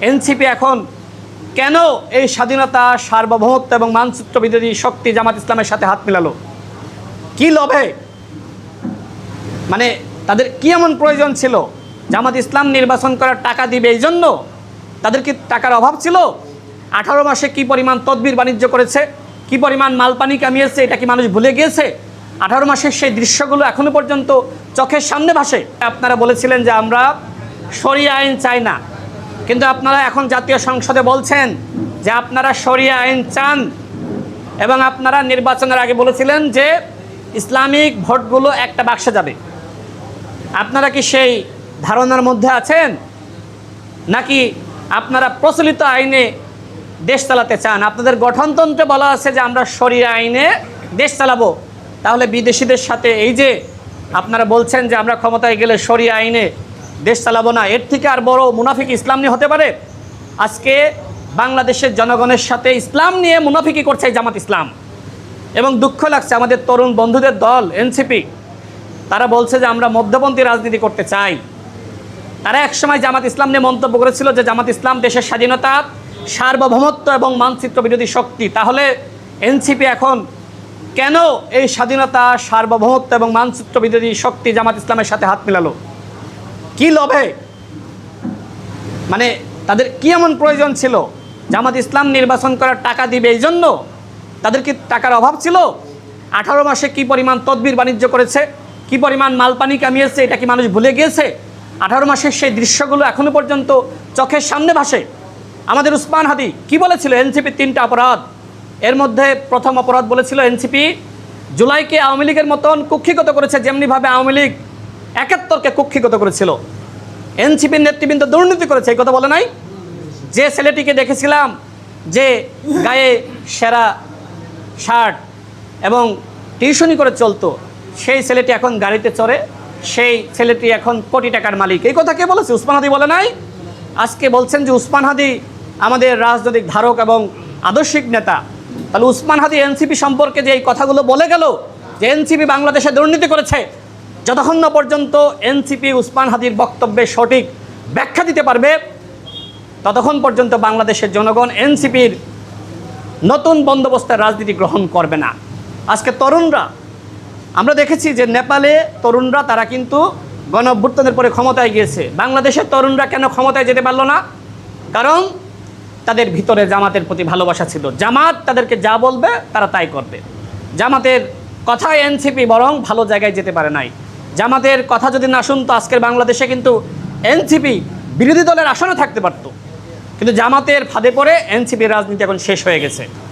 NCP এখন কেন এই স্বাধীনতা, সার্বভৌমত্ব এবং মানচিত্র বিরোধী শক্তি জামাত ইসলামের সাথে হাত মিলালো? কি লোভে? মানে তাদের কি এমন প্রয়োজন ছিল? জামাত ইসলাম নির্বাচন করার টাকা দিবে এই জন্য? তাদের কি টাকার অভাব ছিল? 18 মাসে কি পরিমাণ তদবির বাণিজ্য করেছে, কি পরিমাণ মালপানি কামিয়েছে, এটা কি মানুষ ভুলে গিয়েছে? 18 মাসের সেই দৃশ্যগুলো এখনো পর্যন্ত চোখের সামনে ভাসে। আপনারা বলেছিলেন যে আমরা শরিয়া আইন চাই না, কিন্তু আপনারা এখন জাতীয় সংসদে বলছেন যে আপনারা শরিয়া আইন চান, এবং আপনারা নির্বাচনের আগে বলেছিলেন যে ইসলামিক ভোটগুলো একটা বাক্সে যাবে। আপনারা কি সেই ধারণার মধ্যে আছেন, নাকি আপনারা প্রচলিত আইনে দেশ চালাতে চান? আপনাদের গঠনতন্ত্রে বলা আছে যে আমরা শরিয়া আইনে দেশ চালাবো। তাহলে বিদেশিদের সাথে এই যে আপনারা বলছেন যে আমরা ক্ষমতায় গেলে শরিয়া আইনে দেশ চালাবো না, এর থেকে আর বড় মুনাফিক ইসলাম নিয়ে হতে পারে? আজকে বাংলাদেশের জনগণের সাথে ইসলাম নিয়ে মুনাফিকি করছে জামাত ইসলাম, এবং দুঃখ লাগছে আমাদের তরুণ বন্ধুদের দল এনসিপি, তারা বলছে যে আমরা মধ্যপন্থী রাজনীতি করতে চাই। তারা একসময় জামাত ইসলাম নিয়ে মন্তব্য করেছিল যে জামাত ইসলাম দেশের স্বাধীনতা, সার্বভৌমত্ব এবং মানচিত্র বিরোধী শক্তি। তাহলে এনসিপি এখন কেন এই স্বাধীনতা, সার্বভৌমত্ব এবং মানচিত্র বিরোধী শক্তি জামাত ইসলামের সাথে হাত মিলালো? কি লোভে? মানে তাদের কি এমন প্রয়োজন ছিল? জামাত ইসলাম নির্বাচন করার টাকা দিবে এই জন্য? তাদের কি টাকার অভাব ছিল? 18 মাসে কি পরিমাণ তদবির বাণিজ্য করেছে, কি পরিমাণ মালপানি কামিয়েছে, এটা কি মানুষ ভুলে গিয়েছে? 18 মাসের সেই দৃশ্যগুলো এখনো পর্যন্ত চোখের সামনে ভাসে। আমাদের উসমান হাদি কি বলেছিল? এনসিপির 3টা অপরাধ, এর মধ্যে প্রথম অপরাধ বলেছিল এনসিপি জুলাইকে আওয়ামী লীগের মতন কুক্ষিগত করেছে, যেমনিভাবে আওয়ামী লীগ 71কে কুক্ষিগত করেছিল। এনসিপির নেতৃবৃন্দ দুর্নীতি করেছে, এই কথা বলে নাই? যে ছেলেটিকে দেখেছিলাম যে গায়ে সেরা শার্ট এবং টিউশনি করে চলতো, সেই ছেলেটি এখন গাড়িতে চড়ে, সেই ছেলেটি এখন কোটি টাকার মালিক। এই কথা কে বলেছে? উসমান হাদি বলে নাই? আজকে বলছেন যে উসমান হাদি আমাদের রাজনৈতিক ধারক এবং আদর্শিক নেতা। তাহলে উসমান হাদি এনসিপি সম্পর্কে যে এই কথাগুলো বলে গেল যে এনসিপি বাংলাদেশে দুর্নীতি করেছে, যতক্ষণ না পর্যন্ত এনসিপি উসমান হাদির বক্তব্যে সঠিক ব্যাখ্যা দিতে পারবে, ততক্ষণ পর্যন্ত বাংলাদেশের জনগণ এনসিপির নতুন বন্দোবস্তের রাজনীতি গ্রহণ করবে না। আজকে তরুণরা, আমরা দেখেছি যে নেপালে তরুণরা তারা কিন্তু গণঅভ্যুত্থানের পরে ক্ষমতায় গিয়েছে। বাংলাদেশের তরুণরা কেন ক্ষমতায় যেতে পারলো না? কারণ তাদের ভিতরে জামাতের প্রতি ভালোবাসা ছিল। জামাত তাদেরকে যা বলবে তারা তাই করবে। জামাতের কথায় এনসিপি বরং ভালো জায়গায় যেতে পারে নাই। জামাতের কথা যদি না শুনতো, আজকের বাংলাদেশে কিন্তু এনসিপি বিরোধী দলের আসনে থাকতে পারত, কিন্তু জামাতের ফাঁদে পড়ে এনসিপির রাজনীতি এখন শেষ হয়ে গেছে।